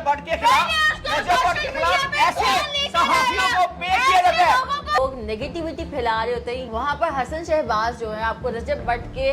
रजब भट्ट के खिलाफ ऐसे सहाफियों को पेश किया जाता है। लोग नेगेटिविटी फैला रहे होते हैं, वहाँ पर हसन शहबाज जो है आपको रजब भट्ट के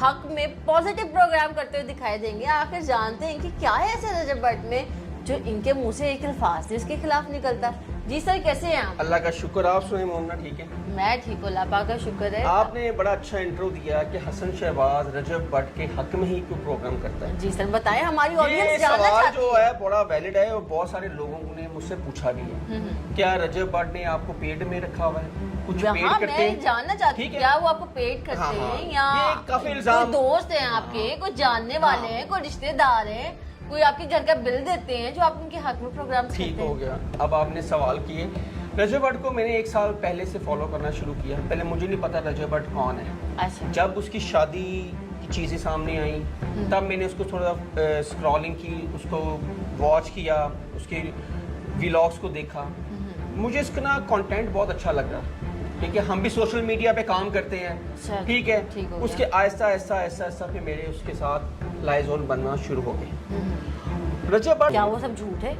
हक में पॉजिटिव प्रोग्राम करते हुए दिखाई देंगे। आखिर जानते हैं कि क्या है ऐसे रजब भट्ट में जो इनके मुंह से एक अल्फाज थे इसके खिलाफ निकलता। जी सर, कैसे हैं आप? अल्लाह का शुक्र, आप सुने मोहना? ठीक है, मैं ठीक हूँ, अल्लाह पाक का शुक्र है। आपने बड़ा अच्छा इंट्रो दिया कि हसन शहबाज रजब भट्ट के हक में ही क्यों प्रोग्राम करता है। जी सर बताएं, हमारी ये ऑडियंस जानना सवाल चाहती जो है बड़ा वैलिड है और बहुत सारे लोगों ने मुझसे पूछा भी है। क्या रजब भट्ट ने आपको पेड में रखा हुआ है? कुछ पेड यहाँ करते मैं हैं? जानना चाहती ठीक हूँ है। क्या वो आपको पेड करते हाँ, हैं या ये काफी कोई इल्जाम- दोस्त हैं आपके, कोई जानने वाले हैं, कोई रिश्तेदार हैं, कोई आपके घर का बिल देते हैं जो आप उनके हक में प्रोग्राम करते ठीक हैं? हो गया। अब आपने सवाल किए। रजब भट्ट को मैंने 1 साल पहले से फॉलो करना शुरू किया। पहले मुझे नहीं पता रजब भट्ट कौन है। अच्छा, जब उसकी शादी की चीज़ें सामने आई तब मैंने उसको थोड़ा स्क्रॉलिंग की, उसको वॉच किया, उसके व्लॉग्स को देखा। मुझे इसका ना कंटेंट बहुत अच्छा लग रहा। ठीक है, हम भी सोशल मीडिया पे काम करते हैं। अच्छा, ठीक है, ठीक हो उसके आहिस्ता आहिस्ता आहिस्ता आहिस्ता फिर मेरे उसके साथ लाइजोन बनना शुरू हो गए। रजब भट्ट क्या वो सब झूठ है?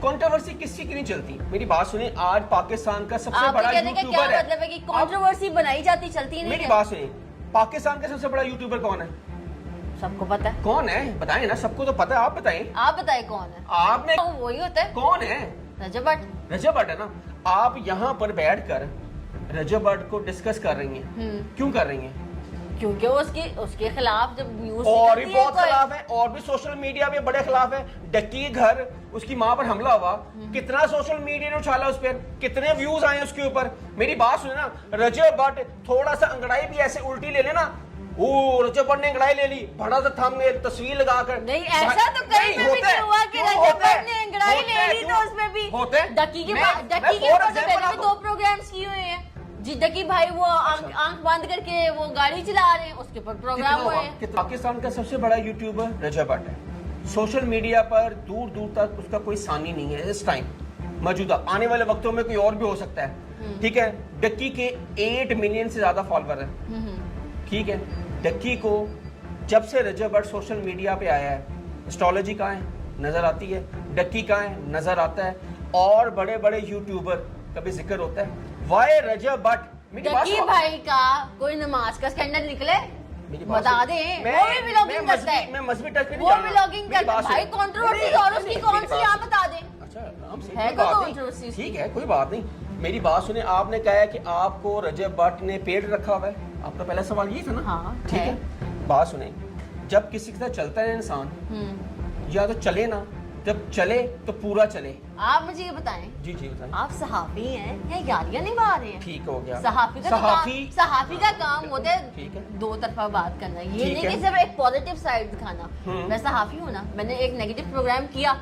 कंट्रोवर्सी किसी की नहीं चलती। मेरी बात सुनिए, आज पाकिस्तान का सबसे आपके बड़ा कहने का क्या यूट्यूबर है। मतलब है कि कंट्रोवर्सी बनाई जाती चलती नहीं मेरी है? बात सुनिए, पाकिस्तान का सबसे बड़ा यूट्यूबर कौन है? सबको पता है। कौन है बताएं ना, सबको तो पता है, आप बताएं। आप बताएं कौन है? आपने तो वही होता है कौन है? रजब भट्ट। रजब भट्ट है ना। आप यहाँ पर बैठकर रजब भट्ट को डिस्कस कर रही हैं। क्यों कर रही हैं? क्योंकि वो उसके खिलाफ जब न्यूज और भी निकलती है बहुत कोई- खिलाफ है, और भी सोशल मीडिया पे बड़े खिलाफ है। डक्की घर, उसकी माँ पर हमला हुआ, कितना सोशल मीडिया ने उछाला उस पर, कितने व्यूज आए उसके ऊपर। मेरी बात सुने ना, रजब भट्ट थोड़ा सा अंगड़ाई भी ऐसे उल्टी ले लेना, ओ रजब भट्ट ने अंगड़ाई ले ली, बड़ा सा थंबनेल तस्वीर लगाकर। नहीं, ऐसा तो कहीं पे भी नहीं हुआ कि रजब भट्ट ने अंगड़ाई ले ली तो उसमें भी होते हैं। डक्की के मैं डक्की के for ऊपर तो example मैंने भी आपको- 2 प्रोग्राम्स किए हुए हैं। जी डक्की भाई वो आंख बंद करके वो गाड़ी चला रहे हैं, उसके ऊपर प्रोग्राम हुए हैं। पाकिस्तान का सबसे बड़ा यूट्यूबर रजब भट्ट है। सोशल मीडिया पर दूर दूर तक उसका कोई सानी नहीं है इस टाइम मौजूदा। आने वाले वक्तों में कोई और भी हो सकता है। ठीक है, डक्की के 8 मिलियन से ज्यादा फॉलोअर है। ठीक है, डक्की को जब से रजब भट्ट सोशल मीडिया पे आया है, एस्ट्रोलॉजी कहाँ है नजर आती है, डक्की कहाँ है नजर आता है, और बड़े बड़े यूट्यूबर का भी जिक्र होता है। वाई रजब भट्ट, मेरी बात डक्की सुनो। भाई का कोई नमाज का स्कैंडल निकले मेरी बात बता सुनो। दें, मैं- वो भी व्लॉगिंग मैं करता है, मैं मजहबी टच पे नहीं वो जाना। भी व्लॉगिंग मेरी करता है। बात भाई सुनो। कंट्रोवर्सी मेरी- और उसकी कौन मेरी सी बात आप सुनो। बता दें। अच्छा आराम से, है कोई कोई बात नहीं। controversy? ठीक है, कोई बात नहीं। मेरी बात सुने, आपने कहा है कि आपको रजब भट्ट ने पेड रखा हुआ है। आपका पहला सवाल ये था ना? हाँ, ठीक है। है, बात सुने, जब किसी के साथ चलता है इंसान, या तो चले ना, जब चले तो पूरा चले। आप मुझे ये बताएं, जी जी बताएं। आप सहाफी हैं या यारियां निभा रहे हैं? ठीक हो गया। सहाफी का सहाफी का काम होता है ठीक है। 2 तरफा बात करना, ये ठीक नहीं है। कि सिर्फ एक पॉजिटिव साइड दिखाना। मैं सहाफी हूँ ना, मैंने एक नेगेटिव प्रोग्राम किया,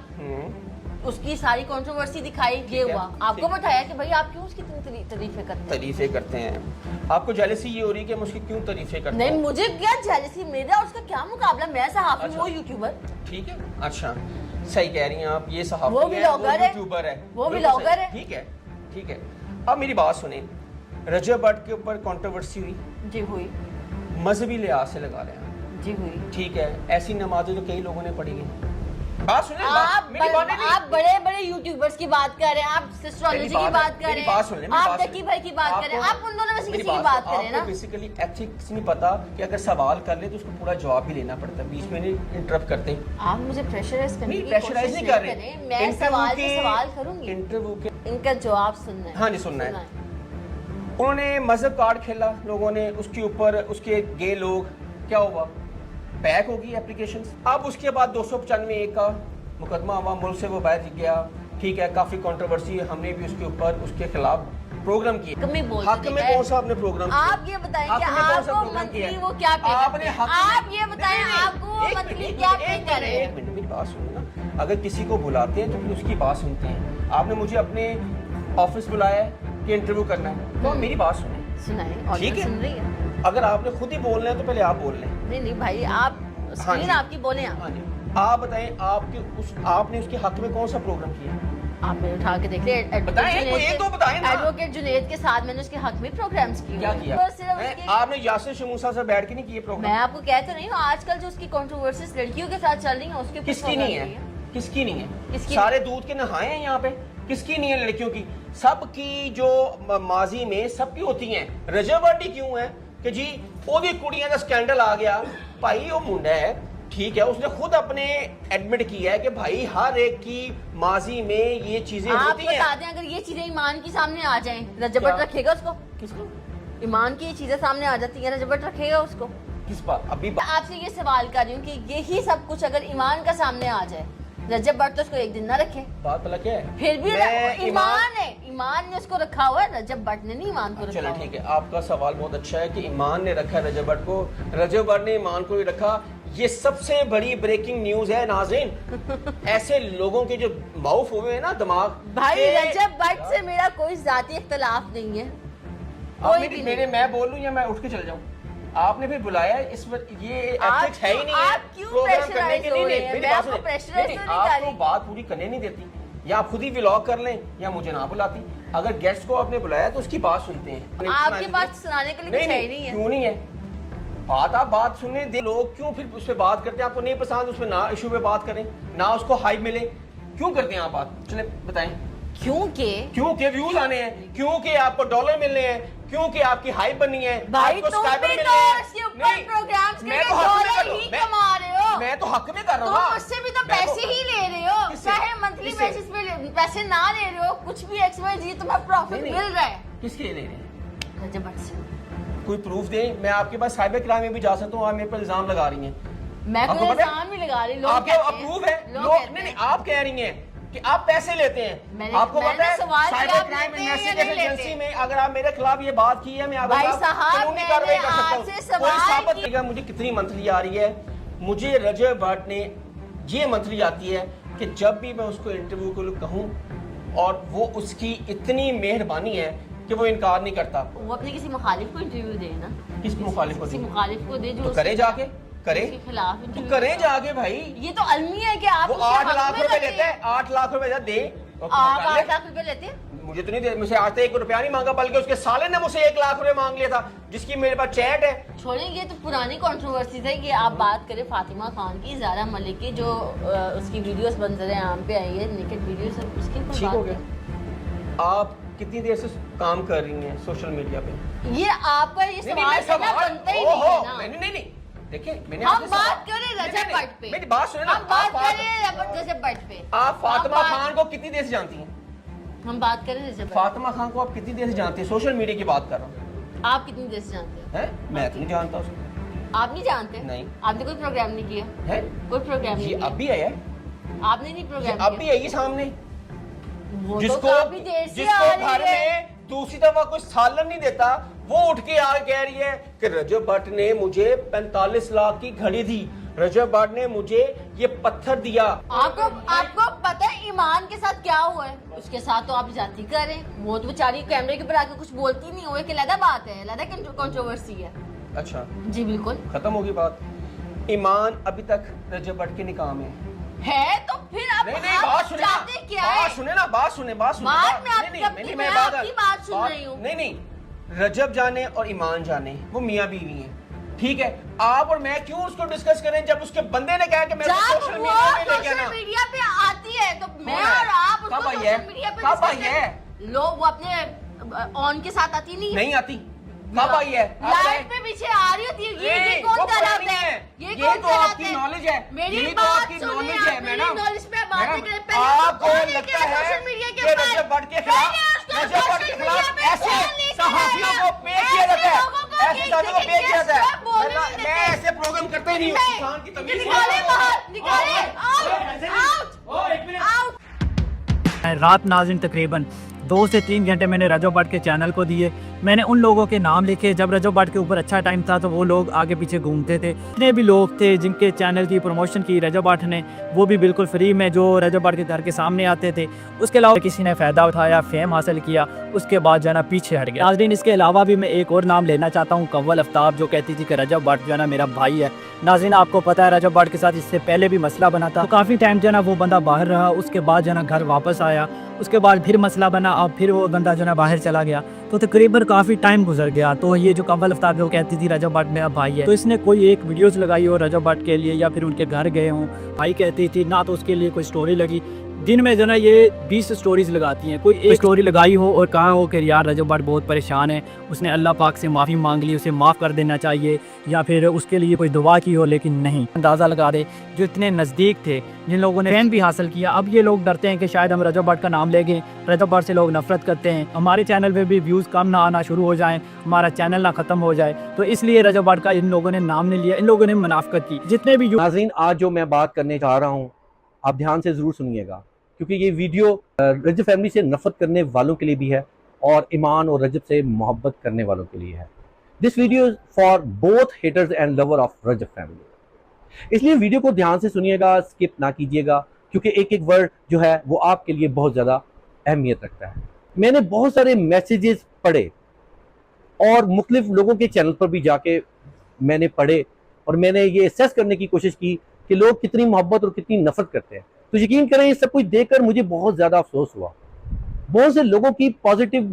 उसकी सारी कंट्रोवर्सी दिखाई, ये है, हुआ, आपको ठीक। बताया कि भाई आप क्यों उसकी तारीफें करते हैं? तारीफे करते हैं। आपको जेलसी ये हो रही है कि मैं उसकी क्यों तारीफे करता नहीं, हूं? मुझे क्या जेलसी, मेरा और उसका क्या मुकाबला? मैं सहाफी, अच्छा। वो यूट्यूबर। ठीक है, अच्छा सही कह रही हैं आप। ये सहाफी वो है, व्लॉगर है, यूट्यूबर है, वो बिल्कुल व्लॉगर सही। है। ठीक है, ठीक है। अब मेरी बात सुने, रजब भट्ट के ऊपर कंट्रोवर्सी हुई, जी हुई, मजहबी लिहाज से लगा रहे हैं। जी हुई। ठीक है, ऐसी नमाजें जो कई लोगों ने पढ़ी हैं। बात सुने, आप बड़े बड़े यूट्यूबर्स की बात कर रहे हैं, आप एस्ट्रोलॉजी की बात कर रहे हैं, आप डक्की भाई की बात कर रहे हैं, आप उन दोनों में से किसी की बात कर रहे हैं ना? बेसिकली एथिक्स नहीं पता कि अगर सवाल कर ले तो उसको पूरा जवाब भी लेना पड़ता है, बीच में नहीं इंटरप्ट करते। आप मुझे प्रेशराइज करने नहीं, की प्रेशराइज कोशिश नहीं कर रहे। करें। मैं सवाल पे सवाल करूंगी, इंटरव्यू के इनका जवाब सुनना है। हाँ जी, सुनना है। उन्होंने मजहब कार्ड खेला लोगों ने, उसके ऊपर उसके गे लोग, क्या हुआ, बैक होगी एप्लीकेशन। अब उसके बाद 295(a) का मुकदमा हुआ, मुल्क से वो बाहर गया। ठीक है, काफी कंट्रोवर्सी, हमने भी उसके ऊपर उसके खिलाफ प्रोग्राम किए। हक में बोल हक में कौन सा आपने प्रोग्राम किया? आप ये बताएं कि हक में कौन सा आपको प्रोग्राम किया मंथली है? वो क्या पे आपने करते हैं? हक में- आप ये बताएं नहीं, नहीं, आपको वो एक मंथली मिनट, क्या एक पे मिनट, कर रहे हैं? एक मिनट, मेरी बात सुनो ना। अगर किसी को बुलाते हैं तो फिर उसकी बात सुनते हैं। आपने मुझे अपने ऑफिस बुलाया है कि इंटरव्यू करना है, तो मेरी बात सुने। सुनाएं, ठीक ऑडियंस है। सुन रही है। अगर आपने खुद ही बोलना है तो पहले आप बोल लें। नहीं नहीं भाई, आप स्क्रीन जी। आपकी बोले आप। हाँ जी, आप बताएं, आपने उसके हक में कौन सा प्रोग्राम किया? आप मेरे उठा के देख ले, बताएं, कोई एक दो बताएं ना। एडवोकेट जुनेद के साथ मैंने उसके हक में प्रोग्राम्स किए। क्या किया? बस सिर्फ उसके- आपने यासिर शमूसा से बैठ के नहीं किए मैं प्रोग्राम? आपको कहते नहीं हूँ, आजकल जो उसकी कंट्रोवर्सीज लड़कियों के साथ चल रही है उसके ऊपर किसकी program नहीं है? किए। किसकी नहीं है? किसकी सारे दूध के नहाए हैं यहाँ पे, किसकी नहीं है लड़कियों की? सबकी जो माजी में सबकी होती हैं। रजब बट क्यों है कि जी ओदी कुड़ियां का स्कैंडल आ गया, भाई वो मुंडा है, ठीक है, उसने खुद अपने एडमिट किया है कि भाई हर एक की माजी में ये चीजें आप होती हैं। बता दें, अगर ये चीजें ईमान के सामने आ जाएं, रजब क्या? बट रखेगा उसको? किसको? ईमान की ये चीजें सामने आ जाती हैं, रजब बट रखेगा उसको? किस बात? अभी आपसे ये सवाल कर रही हूँ कि यही सब कुछ अगर ईमान का सामने आ जाए, रजब बट तो उसको एक दिन ना रखे, बात अलग है। फिर भी मैं ईमान है, ईमान ने उसको रखा हुआ है, रजब बट ने नहीं ईमान को रखा चलो हुआ। ठीक है, आपका सवाल बहुत अच्छा है कि ईमान ने रखा रजब बट को, रजब बट ने ईमान को ही रखा। ये सबसे बड़ी ब्रेकिंग न्यूज है नाज़रीन। ऐसे लोगों के जो माउफ हुए हैं ना दिमाग, भाई कि- रजब बट से मेरा कोई जाती इख्तलाफ नहीं है, आप कोई मेरे भी मेरे नहीं। मैं बोल लूं या मैं उठ के चल जाऊं? आपने फिर बुलाया इस ये आप एथिक्स है ही नहीं आप है क्यों प्रोग्राम करने pressurize के। हो नहीं रहे नहीं हैं? मेरी मैं बात आपको सुनिए। pressurize नहीं, तो नहीं कर आपको रही। बात पूरी करने नहीं देती, या आप खुद ही व्लॉग कर लें या मुझे ना बुलाती। अगर गेस्ट को आपने बुलाया तो उसकी बात सुनते हैं। आपके पास सुनाने के लिए कुछ है ही नहीं है। क्यों नहीं है? बात आप बात सुनने दे, लोग क्यों फिर उस पर बात करते हैं? आपको नहीं पसंद उस पर ना इशू पे बात करें, ना उसको हाइप मिले, क्यों करते हैं आप बात? चले बताएं। क्योंकि क्योंकि व्यूज आने हैं, क्योंकि आपको डॉलर मिलने हैं, क्योंकि आपकी हाइप बननी है, भाई आपको तुम सब्सक्राइबर भी मिलने तो हैं। इसके ऊपर नहीं, प्रोग्राम्स के मैं लिए तो हक में कर डॉलर रहा हूं। ही मैं- कमा रहे हो। मैं तो हक में कर रहा तुम हूँ ना। मुझसे भी तो मैं पैसे ही ले रहे हो, किससे? चाहे मंथली किससे? बेसिस पे पैसे ना ले रहे हो, कुछ भी XYZ तुम्हें प्रॉफिट नहीं, मिल नहीं। रहा है किसके लिए ले रहे हैं? रजब बट से। कोई प्रूफ दे, मैं आपके पास साइबर क्राइम में भी जा सकता हूँ। आप मेरे पर इल्जाम लगा रही हैं। मैं आपको कोई पता है? इल्जाम नहीं लगा रही, लोग आपके कहते हैं। प्रूफ है? लोग लोग कहते नहीं नहीं, हैं। आप कह रही हैं कि आप पैसे लेते हैं। आपको मैंने पता है सवाल किया, साइबर आप क्राइम लेते हैं या इन्वेस्टिगेशन नहीं एजेंसी लेते? में अगर आप मेरे खिलाफ ये बात की है, मैं आपके भाई खिलाफ साहब, कानूनी कार्रवाई कर सकता हूँ। मैंने आपसे कोई सवाल साबित की- करेगा मुझे कितनी मंथली आ रही है। मुझे रजब भट्ट ने ये मंथली आती है कि जब भी मैं उसको इंटरव्यू के लिए कहूँ, और वो उसकी इतनी मेहरबानी है कि वो इनकार नहीं करता। वो अपने किसी मुखालिफ को इंटरव्यू दे ना, किस मुखालिफ को किसी दी? मुखालिफ को दे जो तो उसके करे जाके, करे उसके खिलाफ तो इंटरव्यू करें दे। जाके भाई। ये तो अलमी है कि आप वो उसके 8 हक लाख में रुपए लगे। लेते हैं, 8 लाख रुपए दे। और आप कर ले। 8 लाख रुपए लेते हैं? मुझे तो नहीं दे, मुझे आज तक 1 रुपया नहीं मांगा, बल्कि उसके साले ने मुझसे 1 लाख रुपए मांग लिया था, जिसकी मेरे पास चैट है। छोड़ें, ये तो पुरानी कंट्रोवर्सी है कि आप बात करें फातिमा खान की, ज़ारा मलिक की, जो उसकी वीडियोस मंजर आम पे आई है, नेकेड वीडियोस, उसके ऊपर ठीक बात हो करें। गया। आप कितनी देर से काम कर रही हैं सोशल मीडिया पे? ये आपका ये सवाल करना बनता ही नहीं है ना। नहीं देखिए, मैंने हम आपसे बात सवाल- करें नहीं, रजब नहीं, भट्ट पे, मेरी बात सुने ना। हम बात आप बात- करें रजब भट्ट पे। आप फातिमा हम बात- खान को कितनी देर से जानती हैं? हम बात करें रजब भट्ट। फातिमा खान को आप कितनी देर से जानती हैं? सोशल मीडिया की बात कर रहा हूँ। आप कितनी देर से जानते हैं? हैं? मैं तो नहीं जानता उसको। आप नहीं जानते? नहीं। आपने कोई प्रोग्राम नहीं किया? है? कोई प्रोग्राम नहीं ये किया? अब भी आया है, आपने नहीं ये प्रोग्राम अब भी आई है सामने। वो तो जिसको काफी देर से जिसको आ घर रही है। में दूसरी दफा कोई सालन नहीं देता, वो उठ के आ कह रही है कि रजब भट्ट ने मुझे 45 लाख की घड़ी दी, रजब भट्ट ने मुझे ये पत्थर दिया। आपको पता है ईमान के साथ क्या हुआ है? उसके साथ तो आप जाती करें, वो तो बेचारी कैमरे के ऊपर आके कुछ बोलती नहीं हुई कि लदा बात है, लदा कंट्रोवर्सी है। अच्छा, जी बिल्कुल खत्म होगी बात। ईमान अभी तक रजब भट्ट के निकाह में है, तो फिर आप नहीं बात सुने ना, चाहते क्या है? बात सुने ना, बात सुने बात में नहीं, आपकी- नहीं, मैं आपकी बात सुन रही हूँ। नहीं, रजब जाने और ईमान जाने वो मियाँ बीवी हैं, ठीक है। आप और मैं क्यों उसको डिस्कस करें जब उसके बंदे ने कहा कि मैं जब सोशल वो मीडिया में लेके सोशल आना। मीडिया पे आती है तो मैं कौन है? और आप उसको कब आई सोशल है? मीडिया पे कब आई discuss है? करें। लोग वो अपने ऑन के साथ आती नहीं है, नहीं आती। कब आई है? अब लाइट है? पे पीछे आ रही होती है। ये नहीं, कौन वो कहलाता पुरानी है? ये कौन तो कहलाता आपकी है? नॉलेज है, मेरी यही तो बात आपकी सुनिए, नॉलेज आप है मेरी मैडम। नॉलेज पे बातें मैडम, करें। पहले तो आपको कौन लेके लगता आया है सोशल मीडिया के कि ऊपर? रजब भट्ट के मैंने खिलाफ उसको रजब भट्ट सोशल के मीडिया खिलाफ पे ऐसे कौन लेके सहाफियों आया? को पे किया जाता है, ऐसे लोगों को ऐसे सालों को पे किया जाता है। बोलने नहीं मैं देते। ऐसे प्रोग्राम करता ही नहीं हूँ। इंसान की तमीज निकाले बाहर, निकाले, एक आउट। रात नाज़रीन तकरीबन 2 से 3 घंटे मैंने रजब भट्ट के चैनल को दिए। मैंने उन लोगों के नाम लिखे, जब रजब भट्ट के ऊपर अच्छा टाइम था तो वो लोग आगे पीछे घूमते थे। जितने भी लोग थे जिनके चैनल की प्रमोशन की रजब भट्ट ने, वो भी बिल्कुल फ्री में जो रजब भट्ट के घर के सामने आते थे। उसके अलावा किसी ने फ़ायदा उठाया, फेम हासिल किया, उसके बाद जो है ना पीछे हट गया। नाज़रीन इसके अलावा भी मैं एक और नाम लेना चाहता हूँ, कव्वल आफ्ताब, जो कहती थी कि रजब भट्ट जो है ना मेरा भाई है। नाज़रीन आपको पता है रजब भट्ट के साथ इससे पहले भी मसला बना था, तो काफ़ी टाइम जो है ना वो बंदा बाहर रहा, उसके बाद जो है ना घर वापस आया, उसके बाद फिर मसला बना, अब फिर वो बंदा जो है ना बाहर चला गया। तो तकरीबन काफ़ी टाइम गुजर गया। तो ये जो कमल आफ्ताब है वो कहती थी रजब भट्ट मेरा भाई है, तो इसने कोई एक वीडियोस लगाई हो रजब भट्ट के लिए या फिर उनके घर गए हों, भाई कहती थी ना, तो उसके लिए कोई स्टोरी लगी। दिन में जो ना ये 20 स्टोरीज लगाती हैं, कोई एक स्टोरी लगाई हो और कहा हो कि यार रजब भट्ट बहुत परेशान है, उसने अल्लाह पाक से माफ़ी मांग ली, उसे माफ़ कर देना चाहिए, या फिर उसके लिए कोई दुआ की हो, लेकिन नहीं। अंदाज़ा लगा दे जो इतने नज़दीक थे, जिन लोगों ने फैन भी हासिल किया, अब ये लोग डरते हैं कि शायद हम रजब भट्ट का नाम लेंगे, रजब भट्ट से लोग नफरत करते हैं, हमारे चैनल पे भी व्यूज़ कम ना आना शुरू हो जाएँ, हमारा चैनल ना ख़त्म हो जाए, तो इसलिए रजब भट्ट का इन लोगों ने नाम नहीं लिया, इन लोगों ने मुनाफिकत की। जितने भी नाज़रीन, आज जो मैं बात करने जा रहा हूँ आप ध्यान से ज़रूर सुनिएगा, क्योंकि ये वीडियो रजब फैमिली से नफरत करने वालों के लिए भी है और ईमान और रजब से मोहब्बत करने वालों के लिए है। This video for both haters and lover of Rajab family. इसलिए वीडियो को ध्यान से सुनिएगा, स्किप ना कीजिएगा, क्योंकि एक एक वर्ड जो है वो आपके लिए बहुत ज़्यादा अहमियत रखता है। मैंने बहुत सारे मैसेजेस पढ़े और मुख्तलिफ लोगों के चैनल पर भी जाके मैंने पढ़े और मैंने ये असेस करने की कोशिश की कि लोग कितनी मोहब्बत और कितनी नफरत करते हैं। तो यकीन करें ये सब कुछ देखकर मुझे बहुत ज़्यादा अफसोस हुआ। बहुत से लोगों की पॉजिटिव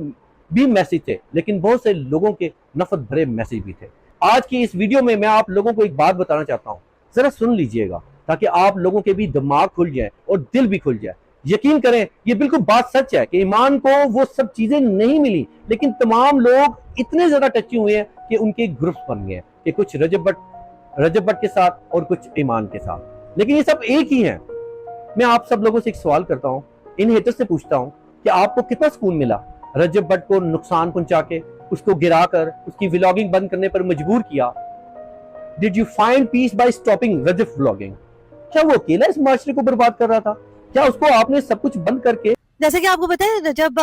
भी मैसेज थे, लेकिन बहुत से लोगों के नफरत भरे मैसेज भी थे। आज की इस वीडियो में मैं आप लोगों को एक बात बताना चाहता हूँ, ज़रा सुन लीजिएगा, ताकि आप लोगों के भी दिमाग खुल जाए और दिल भी खुल जाए। यकीन करें ये बिल्कुल बात सच है कि ईमान को वो सब चीज़ें नहीं मिली, लेकिन तमाम लोग इतने ज़्यादा टची हुए हैं कि उनके ग्रुप्स बन गए हैं, कि कुछ रजब भट्ट के साथ और कुछ ईमान के साथ, लेकिन ये सब एक ही हैं। मैं आप सब लोगों से एक सवाल करता हूं, इन हेटर्स से पूछता हूं कि आपको कितना सुकून मिला रजब भट्ट को नुकसान पहुंचा के, उसको गिराकर, उसकी व्लॉगिंग बंद करने पर मजबूर किया? Did you find peace by stopping Rajab vlogging? क्या वो अकेला इस माशरे को बर्बाद कर रहा था? क्या उसको आपने सब कुछ बंद करके, जैसे कि आपको पता है रजब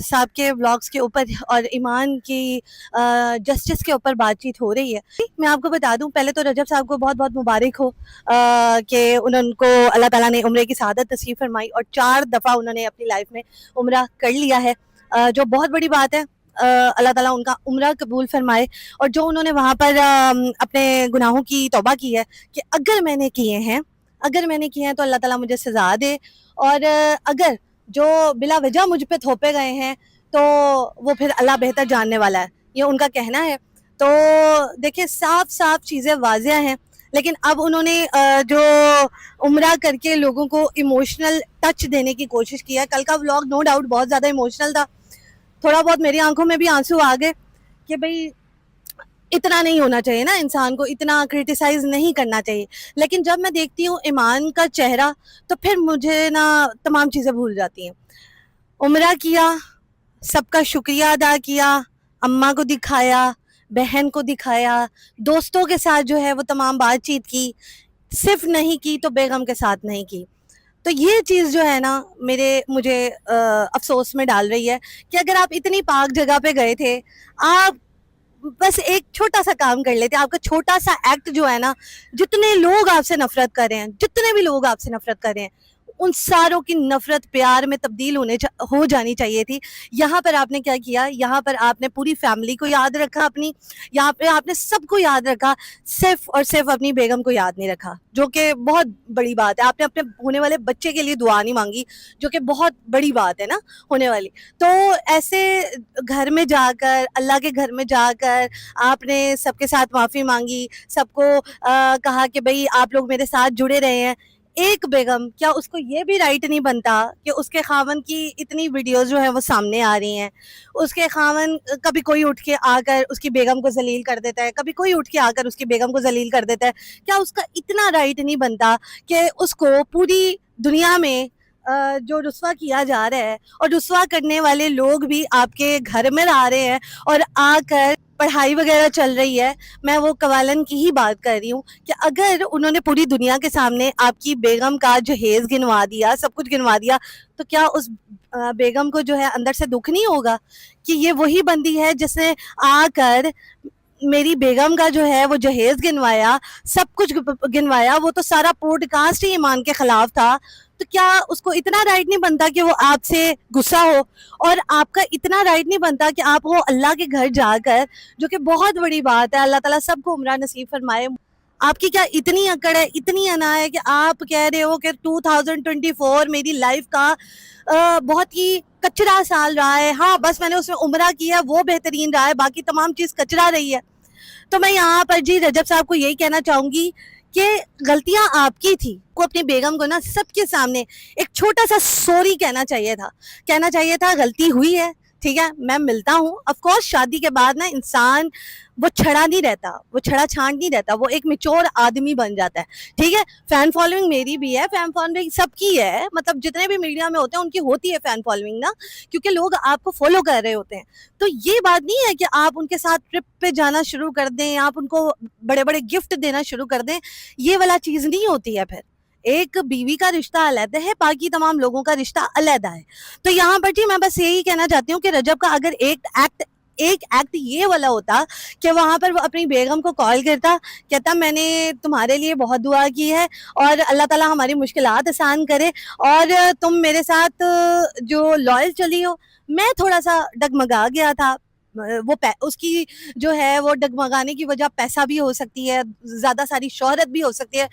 साहब के व्लॉग्स के ऊपर और ईमान की जस्टिस के ऊपर बातचीत हो रही है। मैं आपको बता दूं, पहले तो रजब साहब को बहुत बहुत मुबारक हो कि उनको अल्लाह ताला ने उम्रे की सआदत नसीब फरमाई और 4 दफ़ा उन्होंने अपनी लाइफ में उम्रा कर लिया है, जो बहुत बड़ी बात है। अल्लाह ताला उनका उम्रा कबूल फरमाए, और जो उन्होंने वहाँ पर अपने गुनाहों की तौबा की है कि अगर मैंने किए हैं तो अल्लाह ताला मुझे सज़ा दे, और अगर जो बिला वजह मुझ पे थोपे गए हैं तो वो फिर अल्लाह बेहतर जानने वाला है, ये उनका कहना है। तो देखिए साफ साफ चीज़ें वाज़ेह हैं, लेकिन अब उन्होंने जो उम्रा करके लोगों को इमोशनल टच देने की कोशिश की है। कल का व्लॉग नो डाउट बहुत ज़्यादा इमोशनल था, थोड़ा बहुत मेरी आंखों में भी आंसू आ गए कि भाई इतना नहीं होना चाहिए ना, इंसान को इतना क्रिटिसाइज नहीं करना चाहिए। लेकिन जब मैं देखती हूँ ईमान का चेहरा तो फिर मुझे ना तमाम चीज़ें भूल जाती हैं। उम्रा किया, सबका शुक्रिया अदा किया, अम्मा को दिखाया, बहन को दिखाया, दोस्तों के साथ जो है वो तमाम बातचीत की, सिर्फ नहीं की तो बेगम के साथ नहीं की। तो ये चीज़ जो है ना मुझे अफसोस में डाल रही है कि अगर आप इतनी पाक जगह पे गए थे, आप बस एक छोटा सा काम कर लेते, आपका छोटा सा एक्ट जो है ना, जितने लोग आपसे नफरत कर रहे हैं, जितने भी लोग आपसे नफरत कर रहे हैं, उन सारों की नफरत प्यार में तब्दील हो जानी चाहिए थी। यहाँ पर आपने क्या किया, यहाँ पर आपने पूरी फैमिली को याद रखा अपनी, यहाँ पे आपने सबको याद रखा, सिर्फ और सिर्फ अपनी बेगम को याद नहीं रखा, जो कि बहुत बड़ी बात है। आपने अपने होने वाले बच्चे के लिए दुआ नहीं मांगी, जो कि बहुत बड़ी बात है ना होने वाली। तो ऐसे घर में जाकर, अल्लाह के घर में जाकर आपने सबके साथ माफ़ी मांगी, सबको कहा कि भाई आप लोग मेरे साथ जुड़े रहे हैं। एक बेगम, क्या उसको ये भी राइट नहीं बनता कि उसके खावन की इतनी वीडियोस जो है वो सामने आ रही हैं, उसके खावन कभी कोई उठ के आकर उसकी बेगम को जलील कर देता है, कभी कोई उठ के आकर उसकी बेगम को जलील कर देता है, क्या उसका इतना राइट नहीं बनता कि उसको पूरी दुनिया में जो रुस्वा किया जा रहा है, और रुस्वा करने वाले लोग भी आपके घर में आ रहे हैं और आकर पढ़ाई वगैरह चल रही है। मैं वो कवालन की ही बात कर रही हूँ कि अगर उन्होंने पूरी दुनिया के सामने आपकी बेगम का जहेज गिनवा दिया, सब कुछ गिनवा दिया, तो क्या उस बेगम को जो है अंदर से दुख नहीं होगा कि ये वही बंदी है जिसने आकर मेरी बेगम का जो है वो जहेज गिनवाया, सब कुछ गिनवाया, वो तो सारा पॉडकास्ट ही ईमान के खिलाफ था। तो क्या उसको इतना राइट नहीं बनता कि वो आपसे गुस्सा हो, और आपका इतना राइट नहीं बनता कि आप वो अल्लाह के घर जाकर, जो कि बहुत बड़ी बात है, अल्लाह ताला सबको उम्रा नसीब फरमाए, آپ کی کیا اتنی اکڑ ہے, اتنی انا ہے کہ آپ کہہ رہے ہو کہ 2024 میری لائف کا بہت ہی کچرا سال رہا ہے. ہاں بس میں نے اس میں عمرہ کیا, وہ بہترین رہا ہے, باقی تمام چیز کچرا رہی ہے. تو میں یہاں پر جی رجب صاحب کو یہی کہنا چاہوں گی کہ غلطیاں آپ کی تھی, کو اپنی بیگم کو نا سب کے سامنے ایک چھوٹا سا سوری کہنا چاہیے تھا, غلطی ہوئی ہے, ٹھیک ہے, میں ملتا ہوں. آف کورس شادی کے بعد نا انسان وہ چھڑا نہیں رہتا, وہ چھڑا چھانٹ نہیں رہتا, وہ ایک میچور آدمی بن جاتا ہے, ٹھیک ہے. فین فالوئنگ میری بھی ہے, فین فالوئنگ سب کی ہے, مطلب جتنے بھی میڈیا میں ہوتے ہیں ان کی ہوتی ہے فین فالوئنگ نا, کیونکہ لوگ آپ کو فالو کر رہے ہوتے ہیں. تو یہ بات نہیں ہے کہ آپ ان کے ساتھ ٹرپ پہ جانا شروع کر دیں, آپ ان کو بڑے بڑے گفٹ دینا شروع کر دیں, یہ والا چیز نہیں ہوتی ہے. پھر ایک بیوی کا رشتہ علیحدہ ہے, باقی تمام لوگوں کا رشتہ علیحدہ ہے. تو یہاں پر جی میں بس یہی کہنا چاہتی ہوں کہ رجب کا اگر ایک ایکٹ یہ والا ہوتا کہ وہاں پر وہ اپنی بیگم کو کال کرتا, کہتا میں نے تمہارے لیے بہت دعا کی ہے اور اللہ تعالیٰ ہماری مشکلات آسان کرے, اور تم میرے ساتھ جو لائل چلی ہو. میں تھوڑا سا ڈگمگا گیا تھا, وہ اس کی جو ہے وہ ڈگمگانے کی وجہ پیسہ بھی ہو سکتی ہے, زیادہ ساری شہرت بھی ہو سکتی ہے.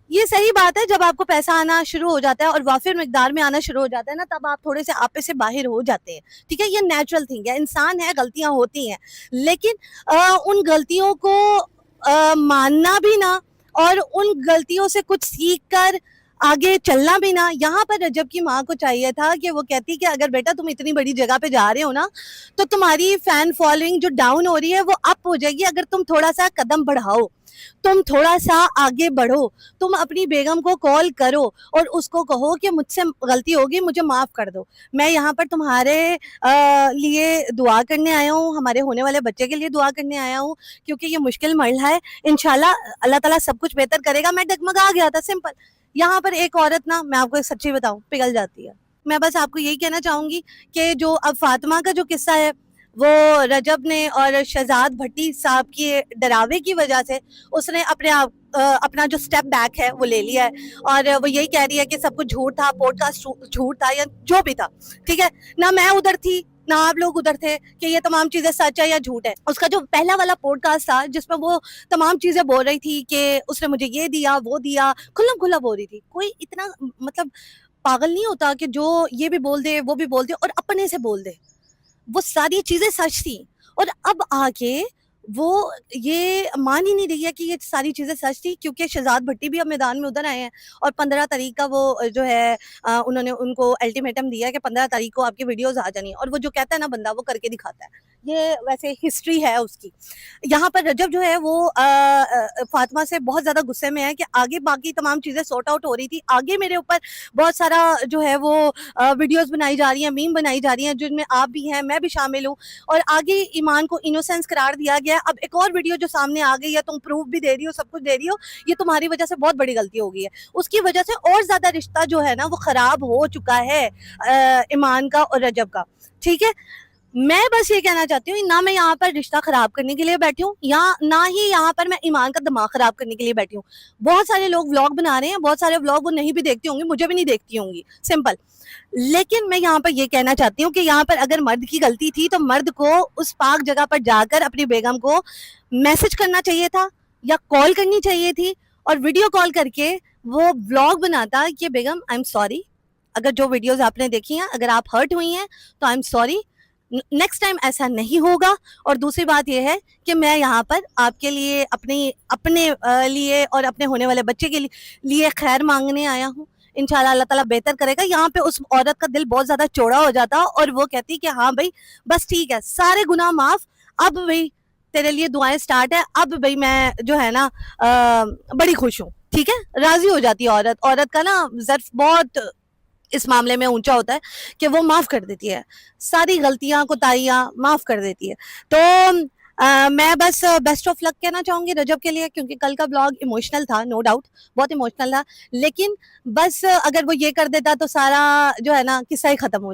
یہ صحیح بات ہے, جب آپ کو پیسہ آنا شروع ہو جاتا ہے اور وافر مقدار میں آنا شروع ہو جاتا ہے نا, تب آپ تھوڑے سے آپے سے باہر ہو جاتے ہیں, ٹھیک ہے. یہ نیچرل تھنگ ہے, انسان ہے, غلطیاں ہوتی ہیں, لیکن ان غلطیوں کو ماننا بھی نا, اور ان غلطیوں سے کچھ سیکھ کر آگے چلنا بھی نا. یہاں پر رجب کی ماں کو چاہیے تھا کہ وہ کہتی کہ اگر بیٹا تم اتنی بڑی جگہ پہ جا رہے ہو نا, تو تمہاری فین فالوئنگ جو ڈاؤن ہو رہی ہے وہ اپ ہو جائے گی اگر تم تھوڑا سا قدم بڑھاؤ, تم تھوڑا سا آگے بڑھو, تم اپنی بیگم کو کال کرو اور اس کو کہو کہ مجھ سے غلطی ہوگی, مجھے معاف کر دو. میں یہاں پر تمہارے لیے دعا کرنے آیا ہوں, ہمارے ہونے والے بچے کے لیے دعا کرنے آیا ہوں, کیونکہ یہ مشکل مرحلہ ہے. انشاءاللہ اللہ تعالیٰ سب کچھ بہتر کرے گا. میں ڈگمگا گیا تھا, سمپل. یہاں پر ایک عورت نا, میں آپ کو ایک سچی بتاؤں, پگھل جاتی ہے. میں بس آپ کو یہی کہنا چاہوں گی کہ جو اب فاطمہ کا جو قصہ ہے وہ رجب نے اور شہزاد بھٹی صاحب کی ڈراوے کی وجہ سے اس نے اپنا جو سٹیپ بیک ہے وہ لے لیا ہے, اور وہ یہی کہہ رہی ہے کہ سب کچھ جھوٹ تھا, پوڈ کاسٹ جھوٹ تھا, یا جو بھی تھا, ٹھیک ہے. نہ میں ادھر تھی نہ آپ لوگ ادھر تھے کہ یہ تمام چیزیں سچ ہے یا جھوٹ ہے. اس کا جو پہلا والا پوڈ کاسٹ تھا جس میں وہ تمام چیزیں بول رہی تھی کہ اس نے مجھے یہ دیا وہ دیا, کھلم کھلا بول رہی تھی. کوئی اتنا مطلب پاگل نہیں ہوتا کہ جو یہ بھی بول دے وہ بھی بول دے اور اپنے سے بول دے. وہ ساری چیزیں سچ تھی, اور اب آ کے وہ یہ مان ہی نہیں رہی ہے کہ یہ ساری چیزیں سچ تھی, کیونکہ شہزاد بھٹی بھی اب میدان میں ادھر آئے ہیں, اور 15 تاریخ کا وہ جو ہے انہوں نے ان کو الٹیمیٹم دیا کہ 15 تاریخ کو آپ کی ویڈیوز آ جانی, اور وہ جو کہتا ہے نا بندہ وہ کر کے دکھاتا ہے. یہ ویسے ہسٹری ہے اس کی. یہاں پر رجب جو ہے وہ فاطمہ سے بہت زیادہ غصے میں ہے کہ آگے باقی تمام چیزیں سارٹ آؤٹ ہو رہی تھی, آگے میرے اوپر بہت سارا جو ہے وہ ویڈیوز بنائی جا رہی ہیں, میم بنائی جا رہی ہیں, جن میں آپ بھی ہیں, میں بھی شامل ہوں, اور آگے ایمان کو انوسینس قرار دیا گیا. اب ایک اور ویڈیو جو سامنے آ گئی ہے, تم پروف بھی دے رہی ہو, سب کچھ دے رہی ہو, یہ تمہاری وجہ سے بہت بڑی غلطی ہو گئی ہے. اس کی وجہ سے اور زیادہ رشتہ جو ہے نا وہ خراب ہو چکا ہے ایمان کا اور رجب کا, ٹھیک ہے. میں بس یہ کہنا چاہتی ہوں, نہ میں یہاں پر رشتہ خراب کرنے کے لیے بیٹھی ہوں, یا نہ ہی یہاں پر میں ایمان کا دماغ خراب کرنے کے لیے بیٹھی ہوں. بہت سارے لوگ ولاگ بنا رہے ہیں, بہت سارے ولاگ وہ نہیں بھی دیکھتی ہوں گی, مجھے بھی نہیں دیکھتی ہوں گی, سمپل. لیکن میں یہاں پر یہ کہنا چاہتی ہوں کہ یہاں پر اگر مرد کی غلطی تھی تو مرد کو اس پاک جگہ پر جا کر اپنی بیگم کو میسج کرنا چاہیے تھا, یا کال کرنی چاہیے تھی, اور ویڈیو کال کر کے وہ ولاگ بناتا کہ بیگم آئی ایم سوری, اگر جو ویڈیوز آپ نے دیکھی ہیں اگر آپ ہرٹ ہوئی ہیں تو I am sorry, next time ایسا نہیں ہوگا. اور دوسری بات یہ ہے کہ میں یہاں پر آپ کے لیے اپنے لیے اور اپنے ہونے والے بچے کے لیے خیر مانگنے آیا ہوں. انشاءاللہ اللہ تعالیٰ بہتر کرے گا. یہاں پہ اس عورت کا دل بہت زیادہ چوڑا ہو جاتا اور وہ کہتی کہ ہاں بھائی بس ٹھیک ہے, سارے گناہ معاف, اب بھائی تیرے لیے دعائیں سٹارٹ ہے, اب بھائی میں جو ہے نا بڑی خوش ہوں, ٹھیک ہے. راضی ہو جاتی ہے عورت کا نا ظرف بہت اس معاملے میں اونچا ہوتا ہے کہ وہ معاف کر دیتی ہے, ساری غلطیاں کوتاہیاں معاف کر دیتی ہے. تو میں بس بیسٹ آف لک کہنا چاہوں گی رجب کے لیے, کیونکہ کل کا بلاگ ایموشنل تھا, نو ڈاؤٹ بہت ایموشنل تھا, لیکن بس اگر وہ یہ کر دیتا تو سارا جو ہے نا قصہ ہی ختم ہو